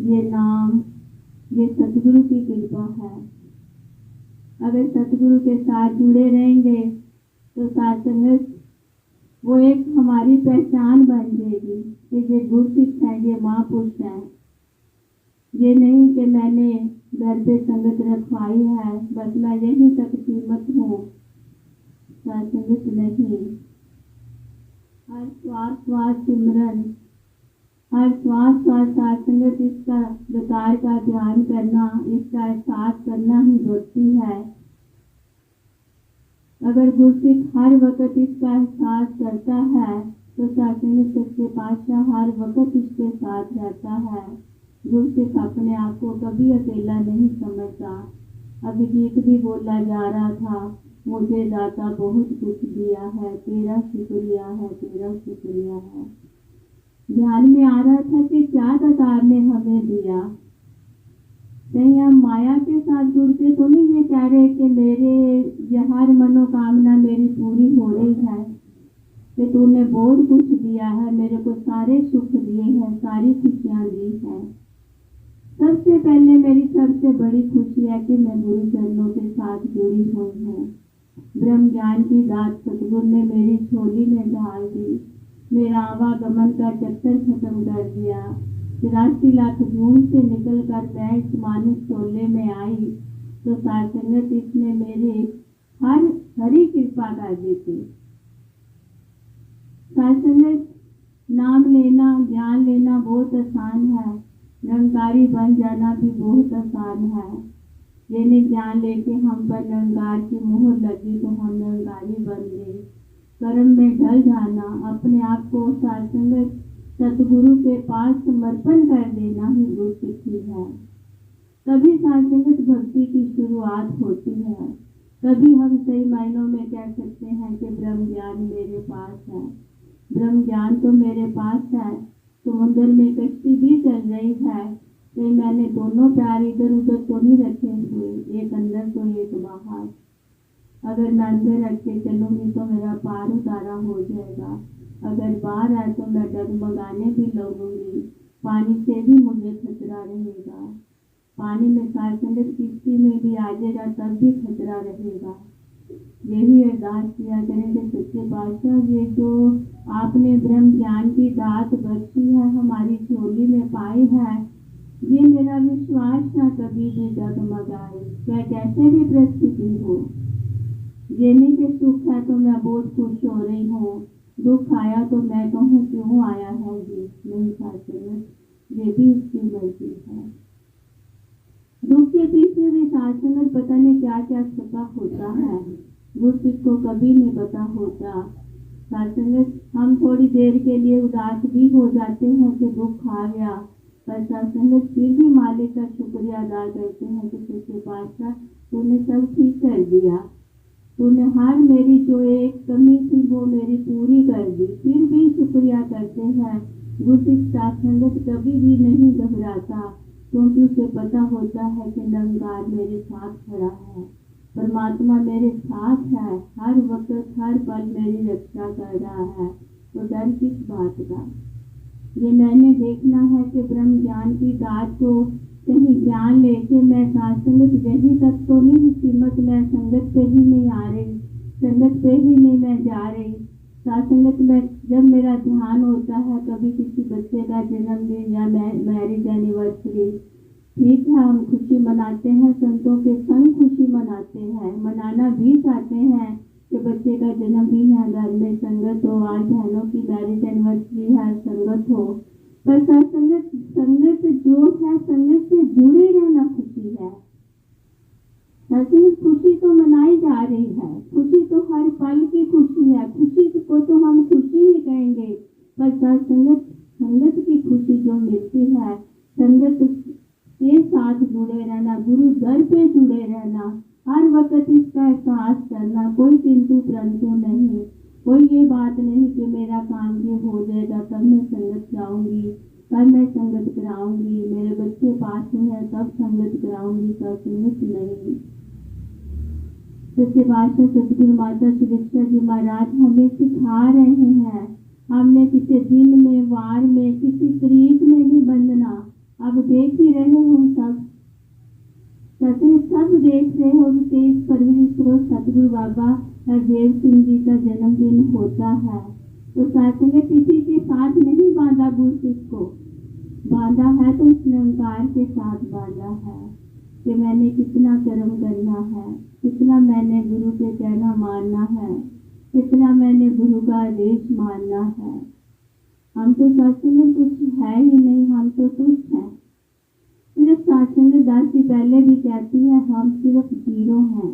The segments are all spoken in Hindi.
ये नाम, ये सतगुरु की कृपा है। अगर सतगुरु के साथ जुड़े रहेंगे तो साथ संगत वो एक हमारी पहचान बन जाएगी कि ये गुरसिख है, ये महापुरुष है। ये नहीं कि मैंने घर पे संगत रखवाई है, बस मैं यहीं तक सीमित हूँ। साथ संगत नहीं, हर श्वास श्वास सिमरन, हर श्वास श्वास साथ संगत इसका विकार का ध्यान करना, इसका एहसास करना ही भक्ति है। अगर गुरसिख हर वक्त इसका एहसास करता है तो साथ संगत सच्चे पातशाह हर वक्त इसके साथ रहता है। गुरसिख अपने आप को कभी अकेला नहीं समझता। अभी गीत भी बोला जा रहा था, मुझे दाता बहुत कुछ दिया है, तेरा शुक्रिया है, तेरा शुक्रिया है। ध्यान में आ रहा था कि क्या दातार ने हमें दिया। कहीं हम माया के साथ जुड़ के तो नहीं ये कह रहे कि मेरे यह हर मनोकामना मेरी पूरी हो रही है, कि तूने बहुत कुछ दिया है, मेरे को सारे सुख दिए हैं, सारी खुशियाँ दी हैं। सबसे पहले मेरी सबसे बड़ी खुशी है कि मैं गुरु चरणों के साथ जुड़ी हुई हूँ। ब्रह्म ज्ञान की दात सतगुरु ने मेरी झोली में डाल दी। मेरा आवागमन का चक्कर खत्म कर दिया। 83 लाख जून से निकलकर मैं इस मानस शोले में आई तो साथ संगत इसने मेरे हर हरी कृपा कर दी थी। साथ संगत नाम लेना, ज्ञान लेना बहुत आसान है, निरंकारी बन जाना भी बहुत आसान है। यानी ज्ञान लेके हम पर निरंकार की मोहर लगी तो हम निरंकारी बन गए। कर्म में ढल जाना, अपने आप को साथ संगत सतगुरु के पास समर्पण कर देना ही गुरसिखी है। तभी साथ संगत भक्ति की शुरुआत होती है। तभी हम सही मायनों में कह सकते हैं कि ब्रह्म ज्ञान मेरे पास है। ब्रह्म ज्ञान तो मेरे पास है। समुद्र में कश्ती भी चल रही है, कहीं मैंने दोनों पैर इधर उधर तो नहीं रखे हुए, एक अंदर तो एक बाहर। अगर मैं अंदर रख के चलूंगी तो मेरा पार उतारा हो जाएगा, अगर बाहर है तो मैं डगमगाने भी लगूंगी, पानी से भी मुझे खतरा रहेगा। पानी में साथ संगत किश्ती में भी आ जाएगा तब भी खतरा रहेगा। यही अरदास किया करेंगे सच्चे पातशाह, ये जो आपने ब्रह्म ज्ञान की दात बख्शी है, हमारी झोली में पाई है, ये मेरा विश्वास ना कभी भी डगमगाए, चाहे कैसे भी परिस्थिति हो। ये नहीं कि सुख है तो मैं बहुत खुश हो रही हूँ, दुख आया तो मैं कहूँ क्यों आया है ये, नहीं साथ संगत, ये भी इसकी मर्जी है। दुख के पीछे भी साथ संगत पता नहीं क्या क्या छुपा होता है, गुरसिख को कभी नहीं पता होता। साथ संगत हम थोड़ी देर के लिए उदास भी हो जाते हैं कि दुख आ गया, पर साथ संगत फिर भी मालिक का शुक्रिया अदा करते हैं कि सच्चे पातशाह तूने सब ठीक कर दिया, तूने हर मेरी जो एक कमी थी वो मेरी पूरी कर दी। फिर भी शुक्रिया करते हैं। गुरसिख साथ संगत कभी भी नहीं घबराता, क्योंकि उसे पता होता है कि निरंकार मेरे साथ खड़ा है, परमात्मा मेरे साथ है, हर वक्त हर पल मेरी रक्षा कर रहा है, तो डर किस बात का। ये मैंने देखना है कि ब्रह्म ज्ञान की दात को कहीं ज्ञान लेके मैं साथ संगत यही तक तो नहीं सीमित, मैं संगत पे ही नहीं आ रही, संगत पे ही नहीं मैं जा रही। साथ संगत में जब मेरा ध्यान होता है कभी किसी बच्चे का जन्मदिन या मैरिज एनिवर्सरी, ठीक है हम खुशी मनाते हैं, संतों के संग खुशी मनाते हैं, मनाना भी चाहते हैं कि बच्चे का जन्मदिन है, घर में संगत हो, आज बहनों की मैरिज एनिवर्सरी है, संगत हो। पर संगत संगत जो है, संगत से जुड़े रहना खुशी है। संगत खुशी तो मनाई जा रही है, खुशी तो हर पल की खुशी है, खुशी को तो हम खुशी ही कहेंगे, पर संगत की खुशी जो मिलती है, संगत के साथ जुड़े रहना, गुरु दर पे जुड़े रहना, हर वक्त इसका एहसास करना, कोई किंतु परंतु नहीं, कोई ये बात नहीं कि मेरा काम ये हो जाएगा तब मैं संगत जाऊंगी, तब मैं संगत कराऊंगी, मेरे बच्चे पास में है तब संगत कराऊंगी, तब संगत नहीं। सच्चे पातशाह सतगुरु माता सुदीक्षा जी महाराज हमें सिखा रहे हैं, हमने किसी दिन में, वार में, किसी तारीख में नहीं बंधना, अब देख ही रहे हो सब देख रहे हो। 23 फरवरी को सतगुरु बाबा हरदेव सिंह जी का जन्मदिन होता है। तो साथ में किसी के साथ नहीं बांधा गुरु सिख को, बांधा है तो उस निरंकार के साथ बांधा है कि मैंने कितना कर्म करना है, कितना मैंने गुरु के कहना मानना है, कितना मैंने गुरु का आदेश मानना है। हम तो सत्संग कुछ है ही नहीं, हम तो तुच्छ हैं। सिर्फ सत्संग दास जी पहले भी कहती है हम सिर्फ जीरो हैं,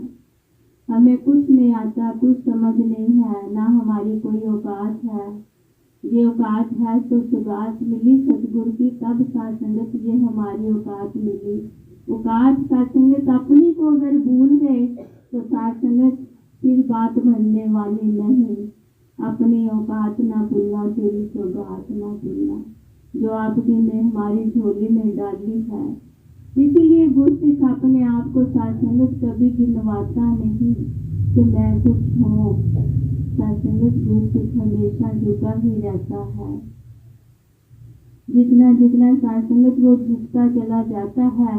हमें कुछ नहीं आता, कुछ समझ नहीं है, ना हमारी कोई औकात है। ये औकात है तो सुगात मिली सतगुरु की, तब सत्संगत ये हमारी औकात मिली। औकात सत्संगत अपनी को अगर भूल गए तो सत्संगत फिर बात बनने वाली नहीं। अपनी औकात ना भूलना, तेरी सौगात ना भूलना, जो आपकी ने हमारी झोली में डाली है। इसीलिए गुरु सिख अपने आप को सत्संगत कभी गिनवाता नहीं कि मैं कुछ हूँ। सत्संगत गुरु सिख हमेशा झुका ही रहता है। जितना जितना सत्संगत वो झुकता चला जाता है,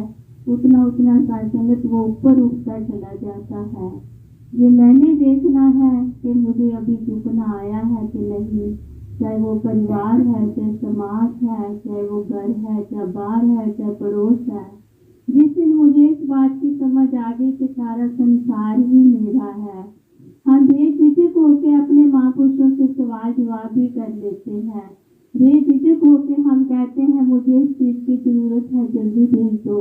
उतना उतना सत्संगत वो ऊपर उठता चला जाता है। ये मैंने देखना है कि मुझे अभी झुकना आया है कि नहीं। चाहे वो परिवार है, चाहे समाज है, चाहे वो घर है, चाहे बाहर है, चाहे पड़ोस है। जिस दिन मुझे इस बात की समझ आ गई कि सारा संसार ही मेरा है, हम बेझिझक होकर अपने महापुरुषों से सवाल जवाब भी कर लेते हैं। बेझिझक होकर हम कहते हैं मुझे इस चीज की जरूरत है, जल्दी भेज दो।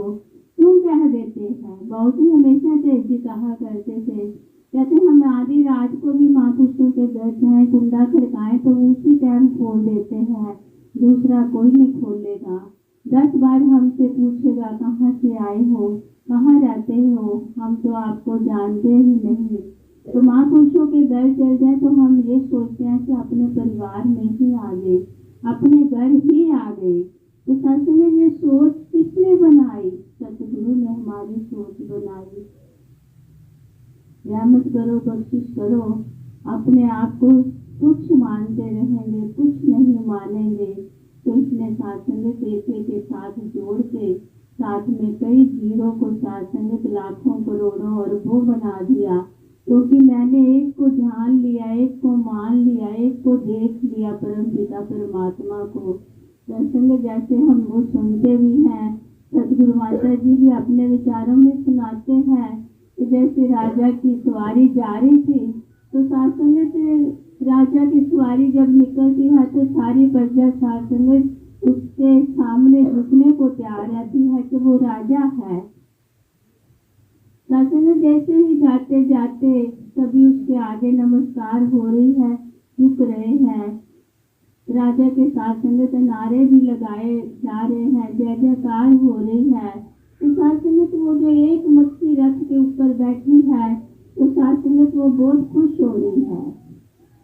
तुम कह देते हैं, बहुत ही हमेशा तेज जी कहा करते थे, कहते हम आधी रात को भी महापुरुषों के घर जाए, कुंडा खड़काएं तो उसी टाइम खोल देते हैं, दूसरा कोई नहीं खोलेगा। 10 बार हमसे पूछेगा कहाँ से आए हो, कहाँ रहते हो, हम तो आपको जानते ही नहीं। तो महापुरुषों के घर चल जाए तो हम ये सोचते हैं कि अपने परिवार में ही आ गए, अपने घर ही आ गए। तो सच में ये सोच किसने बनाई? सतगुरु ने हमारी सोच बनाई। रहमत करो, बख्शिश करो। अपने आप को तुच्छ मानते रहेंगे, कुछ नहीं मानेंगे, तो इसने सत्संगत एक के साथ जोड़ के साथ में कई जीरो को सत्संगत लाखों करोड़ों अरबों बना दिया। क्योंकि मैंने एक को जान लिया, एक को मान लिया, एक को देख लिया, परम पिता परमात्मा को। सत्संग जैसे हम वो सुनते भी हैं, सतगुरु माता जी भी अपने विचारों में सुनाते हैं कि जैसे राजा की सवारी जा रही थी, तो सत्संग से राजा की सवारी जब निकलती है तो सारी प्रजा सत्संग उसके सामने झुकने को तैयार रहती है कि वो राजा है। सत्संग जैसे ही जाते जाते सभी उसके आगे नमस्कार हो रही है, झुक रहे हैं। राजा के सत्संग नारे भी लगाए जा रहे हैं, जय जयकार हो रही है। तो सत्संग वो जो एक मक्खी रथ के ऊपर बैठी है, तो सत्संग वो बहुत खुश हो रही है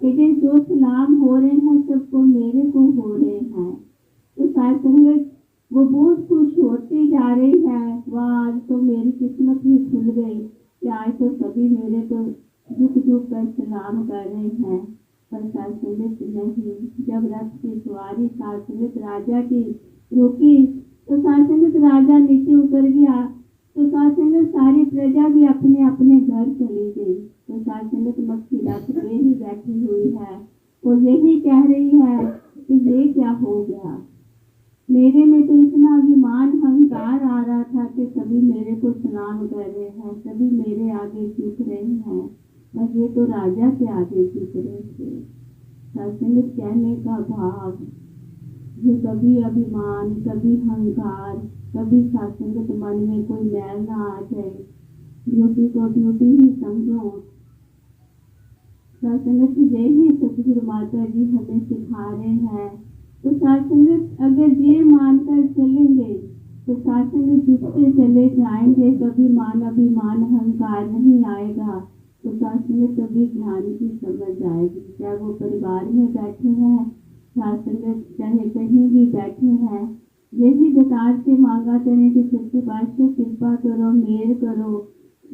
कि जो सलाम हो रहे हैं सबको मेरे को हो रहे हैं। तो सत्संग वो बहुत खुश होती जा रही है। वाह, आज तो मेरी किस्मत ही खुल गई कि आज तो सभी मेरे को झुक झुक कर सलाम कर रहे हैं। पर सत्संगत नहीं। जब रथ की सवारी सत्संगत राजा की रुकी तो सत्संगत राजा नीचे उतर गया, तो सत्संगत सारी प्रजा भी अपने अपने घर चली गई। तो सत्संगत मक्खी रथ पे ही बैठी हुई है, वो यही कह रही है कि ये क्या हो गया, मेरे में तो इतना अभिमान अहंकार आ रहा था कि सभी मेरे को सलाम कर रहे हैं, सभी मेरे आगे झुक रहे हैं, और ये तो राजा के आगे झुक रहे थे। सत्संगत कहने का भाव, ये कभी अभिमान, कभी अहंकार, कभी सत्संगत मन में कोई मैल ना आ जाए। ड्यूटी को ड्यूटी ही समझो। सत्संगत यही सतगुरु माता जी हमें सिखा रहे हैं। तो सत्संगत अगर ये मानकर चलेंगे तो सत्संगत झुकते चले जाएंगे, कभी मान अभिमान अहंकार नहीं आएगा। तो सत्संगत कभी ज्ञान की समझ आएगी। चाहे वो परिवार में बैठे हैं, सत्संगत चाहे कहीं भी बैठे हैं, यही दातार से मांगा करें कि सच्चे पातशाह कृपा करो, मेहर करो,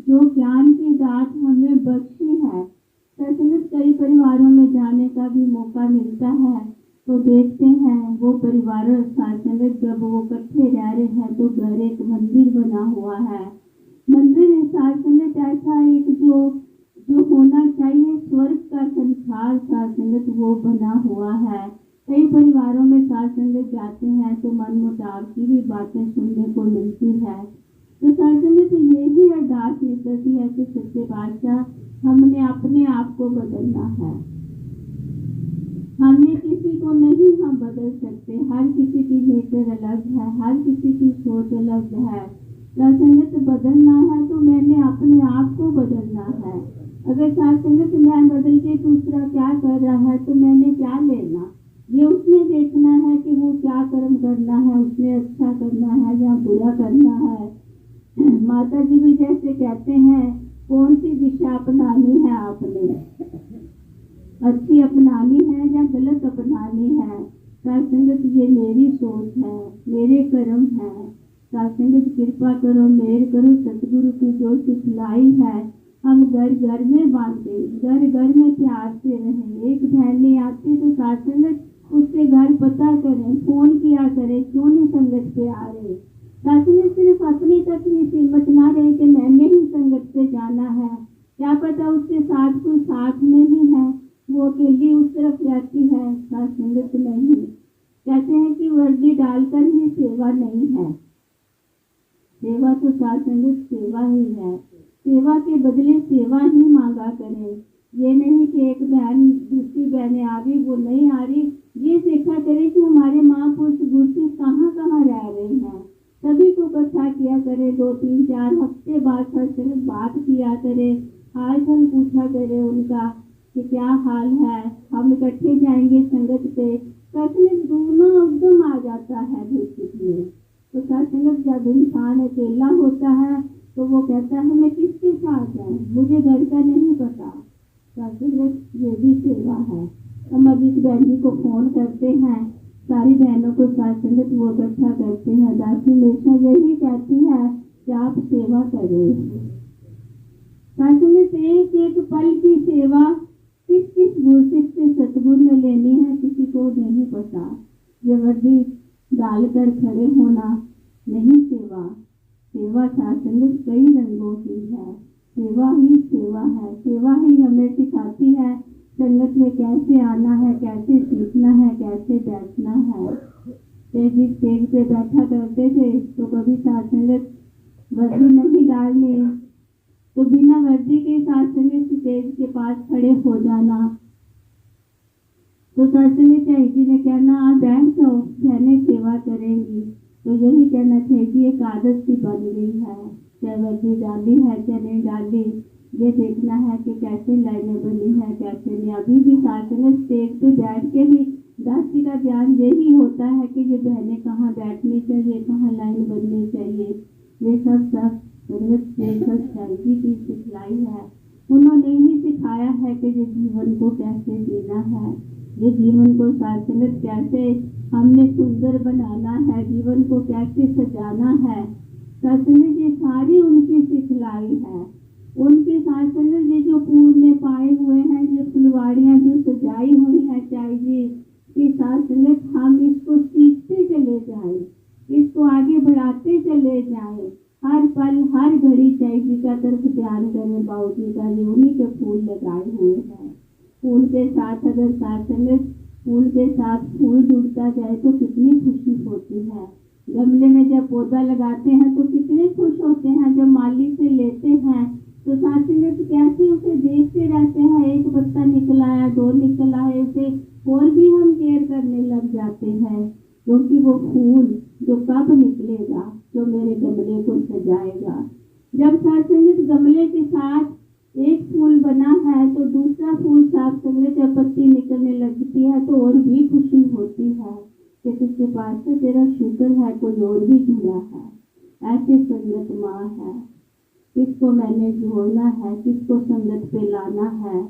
जो ज्ञान की दात हमें बख्शी है। सत्संगत कई परिवारों में जाने का भी मौका मिलता है, तो देखते हैं वो परिवार और साथ संगत जब वो इकट्ठे रह रहे हैं तो घर एक मंदिर बना हुआ है। मंदिर साथ संगत ऐसा एक जो जो होना चाहिए स्वर्ग का संसार साथ संगत वो बना हुआ है। कई परिवारों में साथ संगत जाते हैं तो मन मुटाव की भी बातें सुनने को मिलती है। तो साथ संगत यही अरदास निकलती है कि सच्चे बादशाह हमने अपने आप को बदलना है। हमने किसी को नहीं हम बदल सकते। हर किसी की नेचर अलग है, हर किसी की सोच अलग है। संगत बदलना है तो मैंने अपने आप को बदलना है। अगर संगत मैं बदल के दूसरा क्या कर रहा है तो मैंने क्या लेना। ये उसने देखना है कि वो क्या कर्म करना है, उसने अच्छा करना है या बुरा करना है। माता जी भी जैसे कहते हैं कौन सी दिशा अपनानी है आपने, अच्छी अपनानी है या गलत अपनानी है। संगत ये मेरी सोच है, मेरे कर्म है। संगत कृपा करो, मेहर करो, सतगुरु की जो सिखलाई है हम घर घर में बांटे, घर घर में प्यार से रहें। एक बहन नहीं आती तो संगत उसके घर पता करें, फोन किया करें क्यों नहीं संगत पे आ रहे। संगत सिर्फ अपनी तक ही सीमित ना रहे कि मैंने ही संगत पे जाना है। क्या पता उसके साथ कोई साथ नहीं है, वो अकेली उस तरफ रहती है। संगत नहीं, कहते हैं कि वर्दी डालकर ही सेवा नहीं है। सेवा तो संगत सेवा ही है। सेवा के बदले सेवा ही मांगा करें। ये नहीं कि एक बहन दूसरी बहनें आ रही वो नहीं आ रही। ये देखा करें कि हमारे महापुरुष गुरु कहाँ कहाँ रह रहे हैं, सभी को इकट्ठा किया करे। 2-3-4 हफ्ते बाद संगत बात किया करे, हाल चाल पूछा करे उनका कि क्या हाल है। हम इकट्ठे जाएंगे संगत पे, संगत दोनों एकदम आ जाता है बेसिक में। तो संगत जब इंसान अकेला होता है तो वो कहता है मैं किसके साथ जाऊँ, मुझे घर का नहीं पता। संगत ये भी सेवा है। हम अजीत बहन जी को फोन करते हैं, सारी बहनों को संगत वो इकट्ठा करते हैं। दासी हमेशा यही कहती है कि आप सेवा करें। संगत एक एक पल की सेवा किस किस गुरसिक से सतगुरु ने लेनी है किसी को नहीं पता। ये वर्दी डालकर खड़े होना नहीं सेवा। सेवा संगत कई रंगों की है। सेवा ही सेवा है। सेवा ही हमें सिखाती है संगत में कैसे आना है, कैसे सीखना है, कैसे बैठना है। स्टेज पे बैठा करते थे तो कभी संगत वर्दी नहीं डालनी तो बिना वर्दी के संगत स्टेज के पास खड़े हो जाना। तो संगत जी ने कहना आप बैठ जाओ, बहनें सेवा करेंगी। तो यही कहना चाहिए कि एक आदत सी बन गई है, चाहे वर्दी डाली है चाहे नहीं डाली, ये देखना है कि कैसे लाइनें बनी है कैसे नहीं। अभी भी संगत स्टेज पे बैठ के भी दासी का ध्यान यही होता है कि ये बहनें कहाँ बैठनी चाहिए, कहाँ लाइन बननी चाहिए। ये सब संगत जी की सिखलाई है। उन्होंने ही सिखाया है कि ये जीवन को कैसे जीना है, ये जीवन को संगत कैसे हमने सुंदर बनाना है, जीवन को कैसे सजाना है। संगत ये सारी उनकी सिखलाई है। उनके संगत ये जो पूर्ण में पाए हुए हैं, ये फुलवाड़ियाँ जो सजाई हुई है चाय जी की संगत, हम इसको सीखते चले जाएं, इसको आगे बढ़ाते चले जाएं। हर पल हर घड़ी चाय जी का तरफ ध्यान करें। बाबू जी का ये उन्हीं के फूल लगाए हुए हैं। फूल के साथ अगर संगत फूल के साथ फूल जुड़ता जाए तो कितनी खुशी होती है। गमले में जब पौधा लगाते हैं तो कितने खुश होते हैं। जब माली से लेते हैं तो संगत कैसे उसे देखते रहते हैं, एक पत्ता निकला है, 2 निकला है, उसे और भी हम केयर करने लग जाते हैं क्योंकि वो फूल जो कब निकलेगा, जो मेरे गमले को सजाएगा। जब संगत गमले के साथ एक फूल बना है तो दूसरा फूल संगत जब पत्ती निकलने लगती है तो और भी खुशी होती है कि किसके पास से तेरा शुक्र है कोई और भी जुड़ा है। ऐसे संगत माँ है, किसको मैंने जोड़ना है, किसको संगत पे लाना है।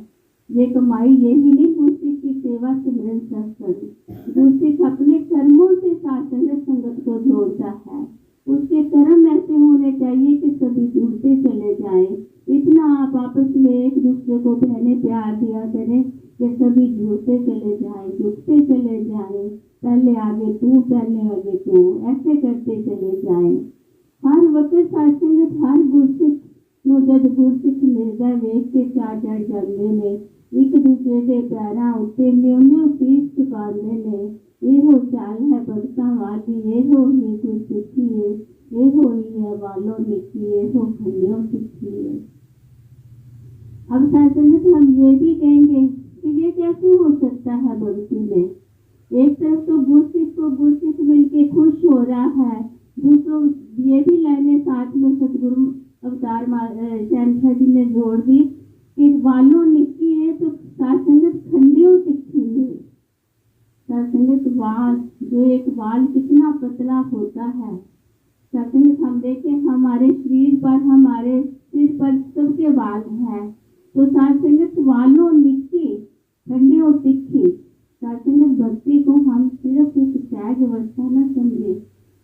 ये कमाई यही नहीं दूसरी की सेवा सिमरन सत्संग, दूसरी अपने कर्मों से संगत को जोड़ता है। उसके कर्म ऐसे होने चाहिए कि सभी जुड़ते चले जाएं। इतना आप आपस में एक दूसरे को बहने प्यार दिया करें कि सभी जुड़ते चले जाएं, जुड़ते चले जाएं, पहले आगे तू, पहले आगे तू, ऐसे करते चले जाएं। हर वक्त सत्संग हर गुरसिख ਨੂੰ जद गुरसिख मिलदा वेख के चार चढ़ जांदे ने, एक दूजे दे पैरां उत्ते न्यों सीस झुकांदे ने। ਇਹੋ ਚਾਲ है भगतां वाली, ਇਹੋ ही गुरसिखी है, ਇਹੋ ही है वालों निकी, ਇਹੋ खंडियों सिखी है। अब सत्संग हम ये भी कहेंगे कि ये कैसे हो सकता है भक्ति में। एक तरफ तो गुरसिख को गुरसिख मिलके खुश हो रहा है, दूसरों ये भी लाइनें साथ में सतगुरु अवतार शहनशाह जी ने जोड़ दी कि वालों निकी है तो सत्संगत खंडियों सिखी है। सत्संगत वाल, जो एक वाल कितना पतला होता है। सत्संगत हम देखें हमारे शरीर पर, हमारे सिर पर सबके वाल हैं, तो सत्संगत वालों निकी खंडियों सिखी। सत्संगत भक्ति को हम सिर्फ एक सहज अवस्था न समझे,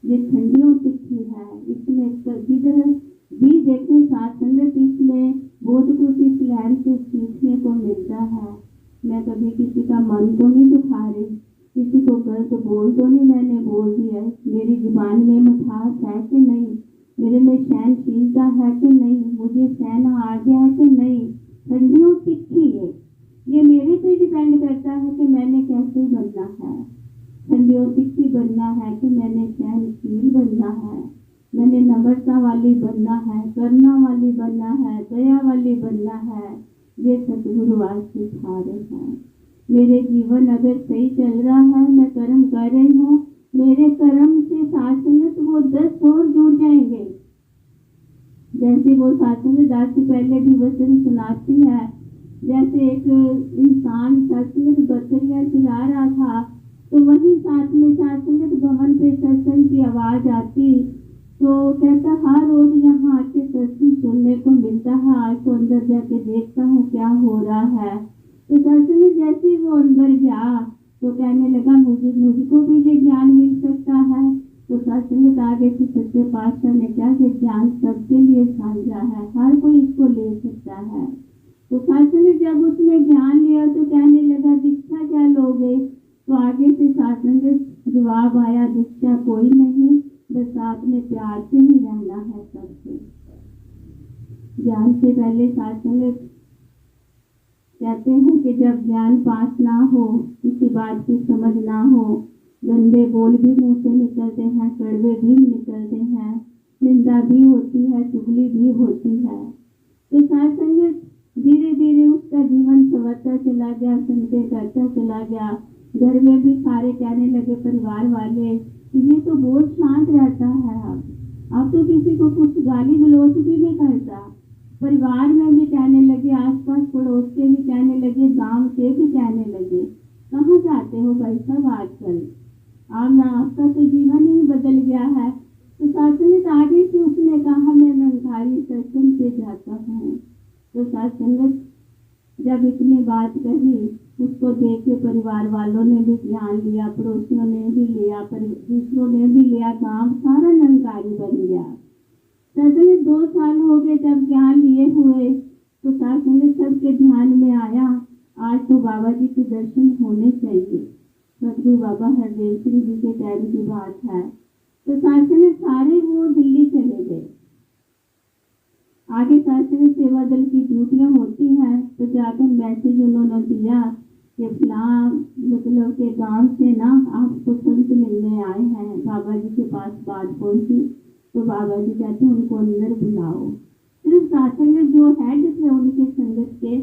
ये खंडियों सिखी है। इसमें किधर भी देखें सत्संगत, इसमें बहुत कुछ इस लाइन से सीखने को मिलता है। मैं कभी किसी का मन तो नहीं दुखा रही, किसी को गलत बोल तो नहीं मैंने बोल दिया, मेरी जुबान में मिठास है कि नहीं, मेरे में सहनशीलता है कि नहीं, मुझे सहना आ गया है कि नहीं। खंडियों सिखी है, ये मेरे पे डिपेंड करता है कि मैंने कैसे बनना है। खंडियों सिखी बनना है कि मैंने सहनशील बनना है, मैंने नम्रता वाली बनना है, करुणा वाली बनना है, दया वाली बनना है। ये सतगुरु आज सिखा रहे हैं। मेरे जीवन अगर सही चल रहा है, मैं कर्म कर रही हूँ, मेरे कर्म से सत्संगत वो 10 और जुड़ जाएंगे। जैसे वो सत्संग दासी पहले भी वचन सुनाती है, जैसे एक इंसान सत्संगत बकरियां चला रहा था, तो वही साथ में सत्संगत भवन पे सत्संग की आवाज आती, तो कहता हर रोज यहाँ आके सत्संग सुनने को मिलता है, आज तो अंदर जाके देखता हूँ क्या हो रहा है। तो सत्संग में जैसे वो अंदर गया तो कहने लगा मुझको भी ये ज्ञान मिल सकता है। तो सत्संग आगे से सच्चे पातशाह ने कहा कि ज्ञान सबके लिए साझा है, हर कोई इसको ले सकता है। तो सत्संग जब उसने ज्ञान लिया तो कहने लगा दीक्षा क्या लोगे। तो आगे से सत्संग जवाब आया दीक्षा कोई नहीं, बस आपने प्यार से ही रहना है सबसे। ज्ञान से पहले सत्संग कहते हैं कि जब ज्ञान पास ना हो, किसी बात की समझ ना हो, गंदे बोल भी मुंह से निकलते हैं, कड़वे भी निकलते हैं, निंदा भी होती है, चुगली भी होती है। तो सत्संग धीरे धीरे उसका जीवन संवरता चला गया, संगतें करता चला गया। घर में भी सारे कहने लगे, परिवार वाले, ये तो बहुत शांत रहता है, अब तो किसी को कुछ गाली गलौज भी नहीं करता। परिवार में भी कहने लगे, आसपास पड़ोस के भी कहने लगे, गांव के भी कहने लगे, कहाँ जाते हो भाई साहब आजकल, आपका तो जीवन ही बदल गया है। तो सत्संग आगे से उसने कहा मैं निरंकारी सत्संग पे जाता हूँ। तो सत्संग जब इतनी बात कही, उसको देख के परिवार वालों ने भी ज्ञान लिया, पड़ोसियों ने भी लिया, दूसरों ने भी लिया, गांव सारा निरंकारी बन गया। सत्संग 2 साल हो गए जब ज्ञान लिए हुए, तो सत्संग सबके ध्यान में आया, आज तो बाबा जी के दर्शन होने चाहिए। सतगुरु बाबा हरदेव सिंह जी के टाइम की बात है। तो सत्संग सारे वो दिल्ली चले गए। आगे सत्संग सेवा दल की ड्यूटियां होती हैं, तो जाकर मैसेज उन्होंने दिया कि फलां मतलब के गांव से ना आपको संत मिलने आए हैं, बाबा जी के पास बात पहुंची। तो बाबा जी कहते हैं उनको अंदर बुलाओ। सिर्फ सत्संग जो हेड थे उनके संगत के,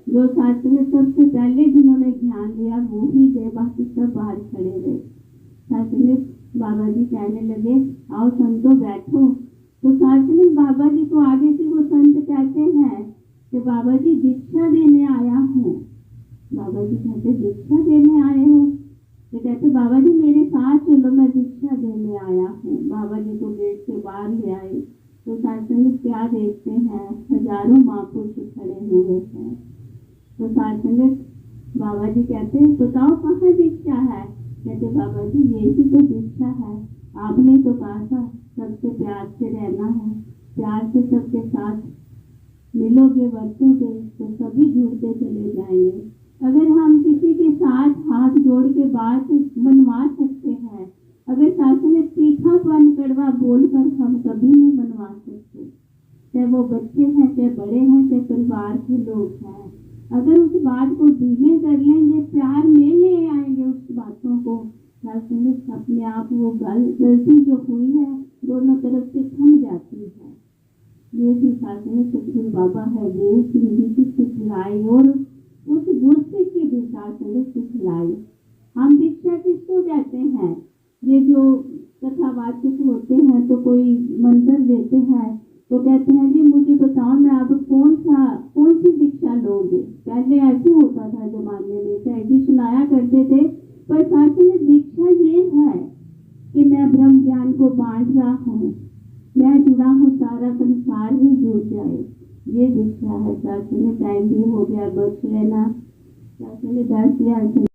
जो सत्संग सबसे पहले जिन्होंने ज्ञान लिया वो ही गए, बाकी सब बाहर खड़े रहे। सत्संग बाबा जी कहने लगे आओ संतो बैठो। तो सत्संग बाबा जी को आगे से वो संत कहते हैं कि बाबा जी दीक्षा देने आया हूँ। बाबा जी कहते दीक्षा देने आए हो। तो कहते बाबा जी मेरे साथ चलो, मैं दीक्षा देने आया हूँ। बाबा जी को गेट से बाहर ले आए। तो सत्संग क्या देखते हैं, हजारों महापुरुष खड़े हुए हैं। तो सत्संग बाबा जी कहते हैं बताओ कहाँ दीक्षा है। कहते बाबा जी यही तो दीक्षा है, आपने तो कहा था सबसे प्यार से रहना है, प्यार से सबके साथ मिलोगे बरतोगे तो सभी जुड़ते चले जाएंगे। अगर हम किसी के साथ हाथ जोड़ के बात बनवा सकते हैं, अगर सासू ने तीखापन कड़वा बोलकर हम कभी नहीं बनवा सकते, चाहे वो बच्चे हैं, चाहे बड़े हैं, चाहे परिवार के लोग हैं। अगर उस बात को धीमे कर लेंगे, प्यार में ले आएंगे उस बातों को, सासू अपने आप वो गलती जो हुई है दोनों तरफ से थम जाती है। ये भी सासू ने सतगुरु बाबा हरदेव सिंह जी की सिखलाई और उस गुरसिख की भी सासू ने सिखलाई। हम दीक्षा किसको कहते हैं? ये जो कथावाचक होते हैं तो कोई मंत्र देते हैं तो कहते हैं जी मुझे बताओ मैं अब कौन सी दीक्षा लोगे। पहले ऐसे होता था जमाने में, चाहे जी सुनाया करते थे, पर सासू ने दीक्षा ये है कि मैं ब्रह्म ज्ञान को बांट रहा हूँ, मैं जुड़ा हूँ, सारा संसार ही जुड़ जाए, ये दीक्षा है। सासू ने टाइम भी हो गया, बख्श लेना। सासू ने 10 दिया।